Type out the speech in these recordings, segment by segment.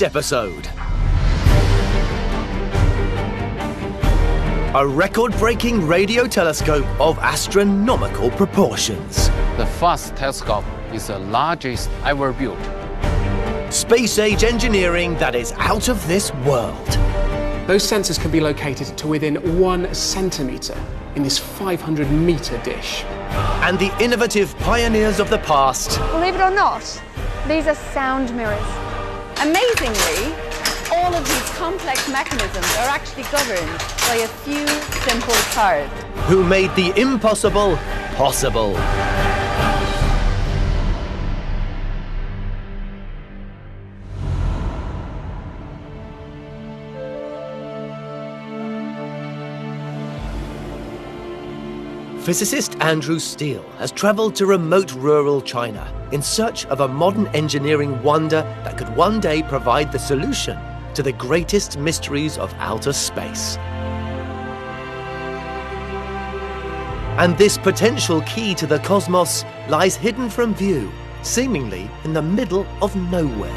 episode. A record-breaking radio telescope of astronomical proportions. The first telescope is the largest ever built. Space-age engineering that is out of this world. Those sensors can be located to within 1 centimetre in this 500-metre dish. And the innovative pioneers of the past. Believe it or not, these are sound mirrors. Amazingly, all of these complex mechanisms are actually governed by a few simple cards. Who made the impossible possible. Physicist Andrew Steele has travelled to remote rural China in search of a modern engineering wonder that could one day provide the solution to the greatest mysteries of outer space. And this potential key to the cosmos lies hidden from view, seemingly in the middle of nowhere.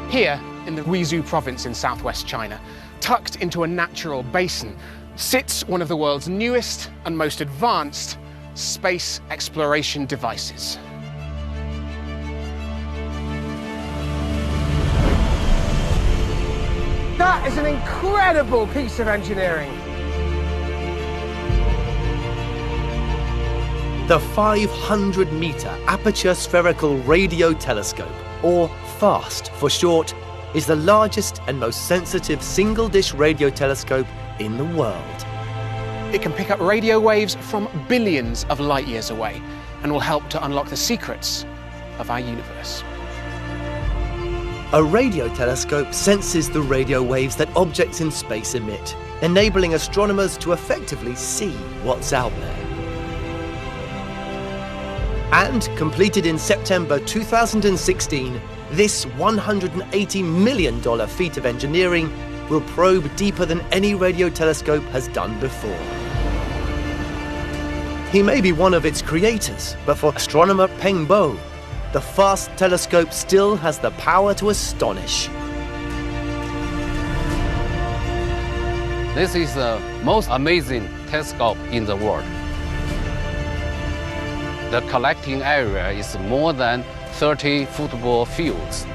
Here, in the Guizhou province in southwest China, tucked into a natural basin, sits one of the world's newest and most advanced space exploration devices. That is an incredible piece of engineering. The 500-metre aperture spherical radio telescope, or FAST for short, is the largest and most sensitive single-dish radio telescope in the world. It can pick up radio waves from billions of light years away and will help to unlock the secrets of our universe. A radio telescope senses the radio waves that objects in space emit, enabling astronomers to effectively see what's out there. And completed in September 2016, this $180 million feat of engineering will probe deeper than any radio telescope has done before. He may be one of its creators, but for astronomer Peng Bo, the FAST telescope still has the power to astonish. This is the most amazing telescope in the world. The collecting area is more than 30 football fields.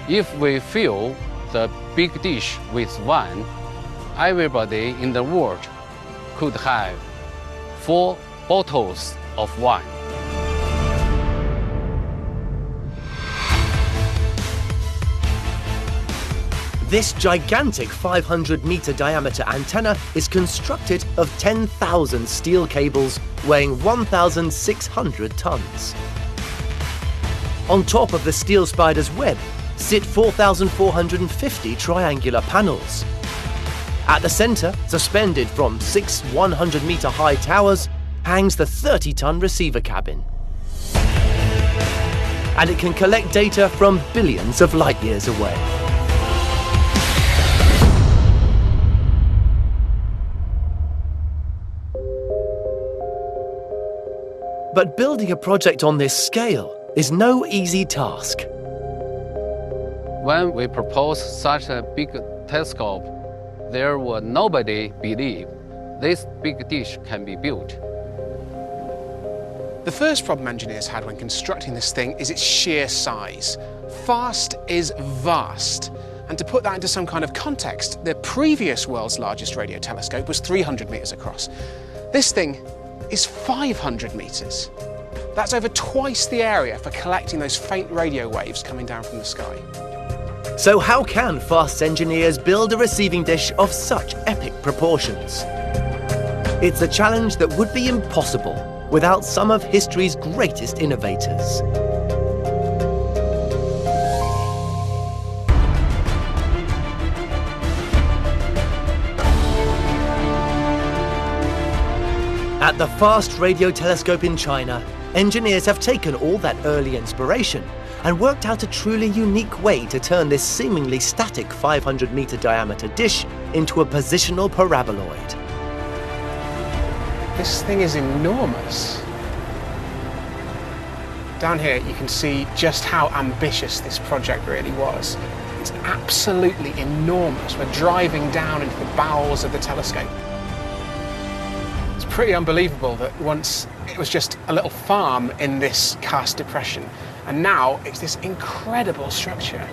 If we fill the big dish with wine, everybody in the world could have 4 bottles of wine. This gigantic 500-metre diameter antenna is constructed of 10,000 steel cables weighing 1,600 tons. On top of the steel spider's web sit 4,450 triangular panels. At the centre, suspended from 6 100-metre high towers, hangs the 30-ton receiver cabin. And it can collect data from billions of light years away. But building a project on this scale is no easy task. When we proposed such a big telescope, there was nobody believe this big dish can be built. The first problem engineers had when constructing this thing is its sheer size. FAST is vast. And to put that into some kind of context, the previous world's largest radio telescope was 300 metres across. This thing is 500 metres. That's over twice the area for collecting those faint radio waves coming down from the sky. So how can FAST engineers build a receiving dish of such epic proportions? It's a challenge that would be impossible without some of history's greatest innovators. At the FAST radio telescope in China, engineers have taken all that early inspiration and worked out a truly unique way to turn this seemingly static 500-metre diameter dish into a positional paraboloid. This thing is enormous. Down here you can see just how ambitious this project really was. It's absolutely enormous. We're driving down into the bowels of the telescope. It's pretty unbelievable that once it was just a little farm in this karst depression, and now it's this incredible structure.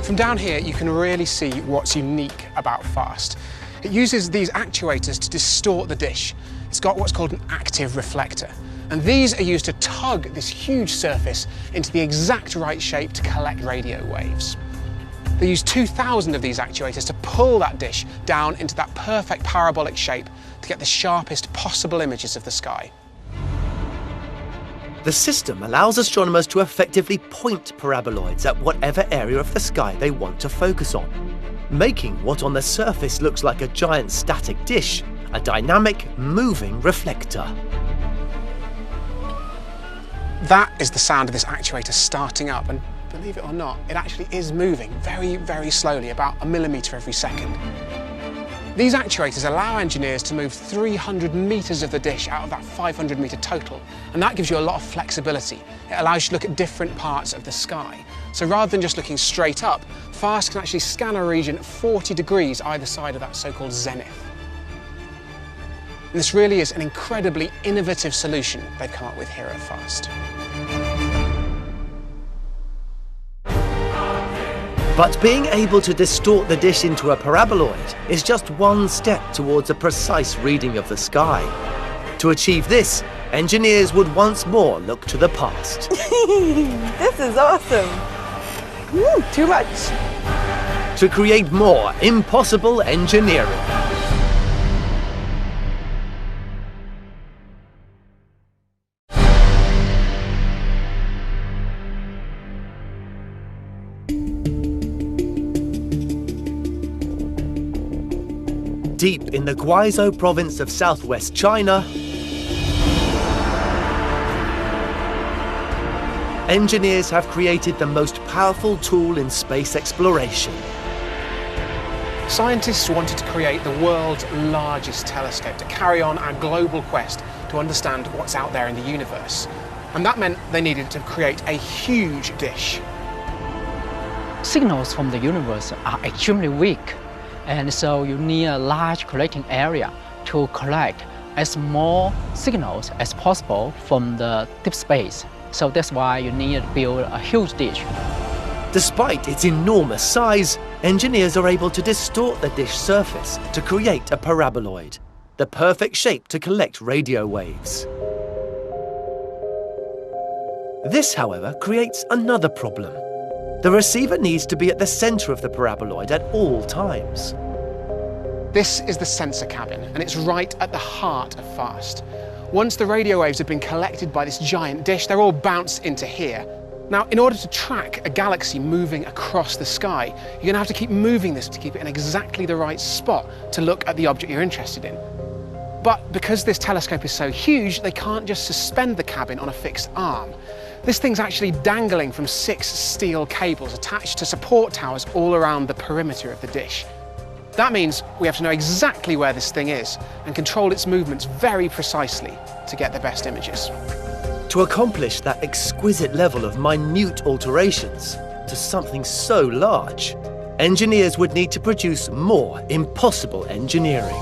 From down here, you can really see what's unique about FAST. It uses these actuators to distort the dish. It's got what's called an active reflector. And these are used to tug this huge surface into the exact right shape to collect radio waves. They use 2,000 of these actuators to pull that dish down into that perfect parabolic shape to get the sharpest possible images of the sky. The system allows astronomers to effectively point paraboloids at whatever area of the sky they want to focus on, making what on the surface looks like a giant static dish a dynamic, moving reflector. That is the sound of this actuator starting up, and believe it or not, it actually is moving very, very slowly, about a millimetre every second. These actuators allow engineers to move 300 metres of the dish out of that 500 metre total, and that gives you a lot of flexibility. It allows you to look at different parts of the sky. So rather than just looking straight up, FAST can actually scan a region 40 degrees either side of that so-called zenith. And this really is an incredibly innovative solution they've come up with here at FAST. But being able to distort the dish into a paraboloid is just one step towards a precise reading of the sky. To achieve this, engineers would once more look to the past. This is awesome. Too much. To create more impossible engineering. Deep in the Guizhou province of southwest China, engineers have created the most powerful tool in space exploration. Scientists wanted to create the world's largest telescope to carry on our global quest to understand what's out there in the universe. And that meant they needed to create a huge dish. Signals from the universe are extremely weak, and so you need a large collecting area to collect as more signals as possible from the deep space. So that's why you need to build a huge dish. Despite its enormous size, engineers are able to distort the dish surface to create a paraboloid, the perfect shape to collect radio waves. This, however, creates another problem. The receiver needs to be at the centre of the paraboloid at all times. This is the sensor cabin, and it's right at the heart of FAST. Once the radio waves have been collected by this giant dish, they're all bounced into here. Now, in order to track a galaxy moving across the sky, you're going to have to keep moving this to keep it in exactly the right spot to look at the object you're interested in. But because this telescope is so huge, they can't just suspend the cabin on a fixed arm. This thing's actually dangling from 6 steel cables attached to support towers all around the perimeter of the dish. That means we have to know exactly where this thing is and control its movements very precisely to get the best images. To accomplish that exquisite level of minute alterations to something so large, engineers would need to produce more impossible engineering.